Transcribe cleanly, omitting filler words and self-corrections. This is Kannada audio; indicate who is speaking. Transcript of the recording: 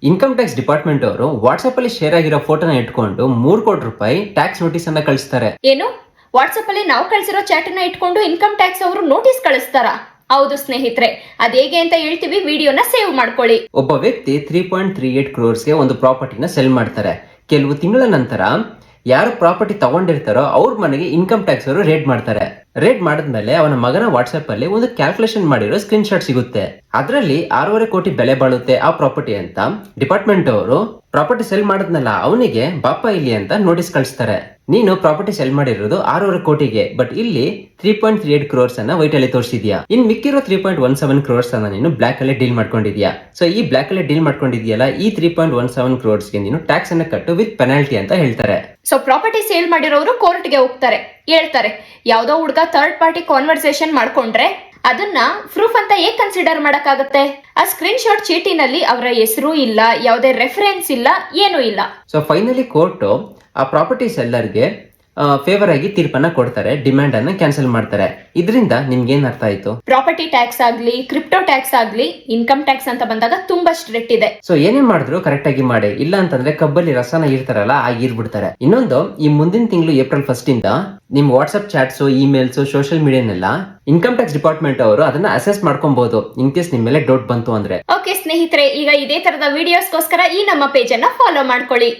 Speaker 1: ಇನ್ಕಮ್ ಟ್ಯಾಕ್ಸ್ ಡಿಪಾರ್ಟ್ಮೆಂಟ್ ಅವರು ವಾಟ್ಸ್ಆಪ್ ಅಲ್ಲಿ ಶೇರ್ ಆಗಿರೋ ಫೋಟೋನ ಇಟ್ಕೊಂಡು 3 ಕೋಟಿ ರೂಪಾಯಿ ಟ್ಯಾಕ್ಸ್ ನೋಟಿಸ್ ಅನ್ನ ಕಳಿಸ್ತಾರೆ.
Speaker 2: ಏನು ವಾಟ್ಸ್ಆಪ್ ಅಲ್ಲಿ ನಾವು ಕಳಿಸಿರೋ ಚಾಟ್ ಅನ್ನ ಇಟ್ಕೊಂಡು ಇನ್ಕಮ್ ಟ್ಯಾಕ್ಸ್ ಅವರು ನೋಟಿಸ್ ಕಳಿಸ್ತಾರ? ಹೌದು ಸ್ನೇಹಿತರೆ, ಅದೇಗೆ ಅಂತ ಹೇಳ್ತೀವಿ, ವಿಡಿಯೋನ ಸೇವ್ ಮಾಡ್ಕೊಳ್ಳಿ.
Speaker 1: ಒಬ್ಬ ವ್ಯಕ್ತಿ 3.38 crores ಒಂದು ಪ್ರಾಪರ್ಟಿನ ಸೆಲ್ ಮಾಡ್ತಾರೆ. ಕೆಲವು ತಿಂಗಳ ನಂತರ ಯಾರು ಪ್ರಾಪರ್ಟಿ ತಗೊಂಡಿರ್ತಾರೋ ಅವ್ರ ಮನೆಗೆ ಇನ್ಕಮ್ ಟ್ಯಾಕ್ಸ್ ಅವರು ರೇಡ್ ಮಾಡ್ತಾರೆ. ರೇಡ್ ಮಾಡಿದ್ಮೇಲೆ ಅವನ ಮಗನ ವಾಟ್ಸ್ಆಪ್ ಅಲ್ಲಿ ಒಂದು ಕ್ಯಾಲ್ಕುಲೇಷನ್ ಮಾಡಿರೋ ಸ್ಕ್ರೀನ್ ಶಾಟ್ ಸಿಗುತ್ತೆ. ಅದರಲ್ಲಿ 6.5 ಕೋಟಿ ಬೆಲೆ ಬಾಳುತ್ತೆ ಆ ಪ್ರಾಪರ್ಟಿ ಅಂತ ಡಿಪಾರ್ಟ್ಮೆಂಟ್ ಅವರು ಪ್ರಾಪರ್ಟಿ ಸೆಲ್ ಮಾಡಿದ್ನಲ್ಲ ಅವನಿಗೆ ಬಾಪ ಇಲ್ಲಿ ಅಂತ ನೋಟಿಸ್ ಕಳಿಸ್ತಾರೆ. ನೀನು ಪ್ರಾಪರ್ಟಿ ಸೆಲ್ ಮಾಡಿರೋದು 6.5 ಕೋಟಿಗೆ, ಬಟ್ ಇಲ್ಲಿ 3.38 crores ಅನ್ನ ವೈಟ್ ಅಲ್ಲಿ ತೋರಿಸಿದ್ಯಾ. ಇನ್ ಮಿಕ್ಕಿರೋ 3.17 crores ಅನ್ನ ನೀನು ಬ್ಲಾಕ್ ಅಲ್ಲಿ ಡೀಲ್ ಮಾಡ್ಕೊಂಡಿದ್ಯಾ. ಸೊ ಈ ಬ್ಲಾಕ್ ಅಲ್ಲಿ ಡೀಲ್ ಮಾಡ್ಕೊಂಡಿದ್ಯಲ್ಲ, ಈ 3.17 crores ಗೆ ನೀನು ಟ್ಯಾಕ್ಸ್ ಅನ್ನ ಕಟ್ಟು ವಿತ್ ಪೆನಾಲ್ಟಿ ಅಂತ ಹೇಳ್ತಾರೆ.
Speaker 2: ಸೊ ಪ್ರಾಪರ್ಟಿ ಸೇಲ್ ಮಾಡಿರೋರು ಕೋರ್ಟ್ಗೆ ಹೋಗ್ತಾರೆ, ಹೇಳ್ತಾರೆ ಯಾವ್ದೋ ಹುಡುಗ ಥರ್ಡ್ ಪಾರ್ಟಿ ಕಾನ್ವರ್ಸೇಷನ್ ಮಾಡ್ಕೊಂಡ್ರೆ ಅದನ್ನ ಪ್ರೂಫ್ ಅಂತ ಹೇಗೆ ಕನ್ಸಿಡರ್ ಮಾಡಕ್ಕಾಗತ್ತೆ? ಆ ಸ್ಕ್ರೀನ್ ಶಾಟ್ ಚೀಟಿನಲ್ಲಿ ಅವರ ಹೆಸರು ಇಲ್ಲ, ಯಾವುದೇ ರೆಫರೆನ್ಸ್ ಇಲ್ಲ, ಏನೂ ಇಲ್ಲ.
Speaker 1: ಸೊ ಫೈನಲಿ ಕೋರ್ಟ್ ಆ ಪ್ರಾಪರ್ಟಿ ಸೆಲ್ಲರ್ಗೆ ಫೇವರ್ ಆಗಿ ತೀರ್ಪನ್ನ ಕೊಡ್ತಾರೆ, ಡಿಮ್ಯಾಂಡ್ ಅನ್ನ ಕ್ಯಾನ್ಸಲ್ ಮಾಡ್ತಾರೆ. ಇದರಿಂದ ನಿಮ್ಗೆ ಏನ್ ಅರ್ಥ ಆಯ್ತು?
Speaker 2: ಪ್ರಾಪರ್ಟಿ ಟ್ಯಾಕ್ಸ್ ಆಗ್ಲಿ, ಕ್ರಿಪ್ಟೋ ಟ್ಯಾಕ್ಸ್ ಆಗ್ಲಿ, ಇನ್ಕಮ್ ಟ್ಯಾಕ್ಸ್ ಅಂತ ಬಂದಾಗ ತುಂಬಾ ಸ್ಟ್ರಿಕ್ಟ್ ಇದೆ.
Speaker 1: ಸೊ ಏನೇನ್ ಮಾಡಿದ್ರು ಕರೆಕ್ಟ್ ಆಗಿ ಮಾಡಿ, ಇಲ್ಲ ಅಂತಂದ್ರೆ ಕಬ್ಬಲ್ಲಿ ರಸನ ಇರ್ತಾರಲ್ಲ ಆ ಇರ್ಬಿಡ್ತಾರೆ. ಇನ್ನೊಂದು, ಈ ಮುಂದಿನ ತಿಂಗಳು ಏಪ್ರಿಲ್ 1 ಇಂದ ನಿಮ್ ವಾಟ್ಸ್ಆಪ್ ಚಾಟ್ಸ್, ಇಮೇಲ್ಸ್, ಸೋಷಿಯಲ್ ಮೀಡಿಯಾನೆಲ್ಲ ಇನ್ಕಮ್ ಟ್ಯಾಕ್ಸ್ ಡಿಪಾರ್ಟ್ಮೆಂಟ್ ಅವರು ಅದನ್ನ ಅಸೆಸ್ ಮಾಡ್ಕೊಬಹುದು, ಇನ್ ಕೇಸ್ ನಿಮ್ ಮೇಲೆ ಡೌಟ್ ಬಂತು ಅಂದ್ರೆ.
Speaker 2: ಓಕೆ ಸ್ನೇಹಿತರೆ, ಈಗ ಇದೇ ತರದ ವಿಡಿಯೋಸ್ಗೋಸ್ಕರ ಈ ನಮ್ಮ ಪೇಜ್ ಅನ್ನ ಫಾಲೋ ಮಾಡ್ಕೊಳ್ಳಿ.